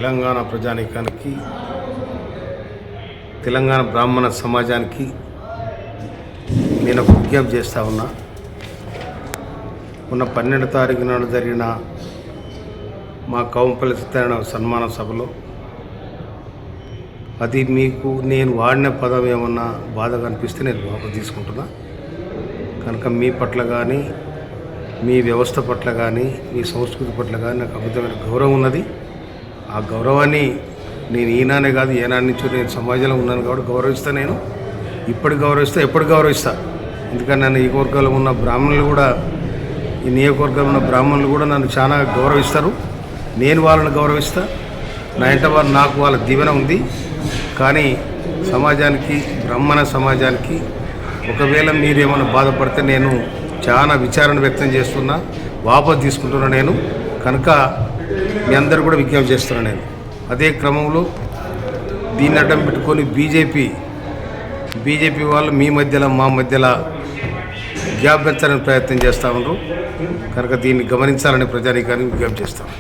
తెలంగాణ ప్రజానీకానికి, తెలంగాణ బ్రాహ్మణ సమాజానికి నేను ఒక విజ్ఞప్తి చేస్తూ ఉన్నా. మొన్న 12వ తారీఖు నాడు జరిగిన మా కౌంపల్లి సత్యనారాయణ సన్మాన సభలో అది మీకు నేను వాడిన పదం ఏమన్నా బాధగా అనిపిస్తే నేను వాపసు తీసుకుంటున్నా. కనుక మీ పట్ల కానీ, మీ వ్యవస్థ పట్ల కానీ, మీ సంస్కృతి పట్ల కానీ నాకు అమితమైన గౌరవం ఉన్నది. ఆ గౌరవాన్ని నేను ఈనానే కాదు, ఏనాటి నుంచో నేను సమాజంలో ఉన్నాను కాబట్టి గౌరవిస్తా. నేను ఇప్పటికి గౌరవిస్తా, ఎప్పుడు గౌరవిస్తా. ఎందుకంటే నన్ను ఈ వర్గాల్లో ఉన్న బ్రాహ్మణులు కూడా, ఈ నియోజకవర్గంలో ఉన్న బ్రాహ్మణులు కూడా నన్ను చాలా గౌరవిస్తారు. నేను వాళ్ళని గౌరవిస్తా. నా ఇంట వారు నాకు వాళ్ళ దీవెన ఉంది. కానీ సమాజానికి, బ్రాహ్మణ సమాజానికి ఒకవేళ మీరేమైనా బాధపడితే నేను చాలా విచారణ వ్యక్తం చేస్తున్నా, వాపసు తీసుకుంటున్నా నేను. కనుక మీ అందరూ కూడా విజ్ఞప్తి చేస్తున్నాను నేను. అదే క్రమంలో దీన్ని అడ్డం పెట్టుకొని బీజేపీ వాళ్ళు మీ మధ్యలో మా మధ్యలో గ్యాప్ పెంచాలని ప్రయత్నం చేస్తూ ఉన్నారు. కనుక దీన్ని గమనించాలని ప్రజానీకానికి విజ్ఞప్తి చేస్తాను.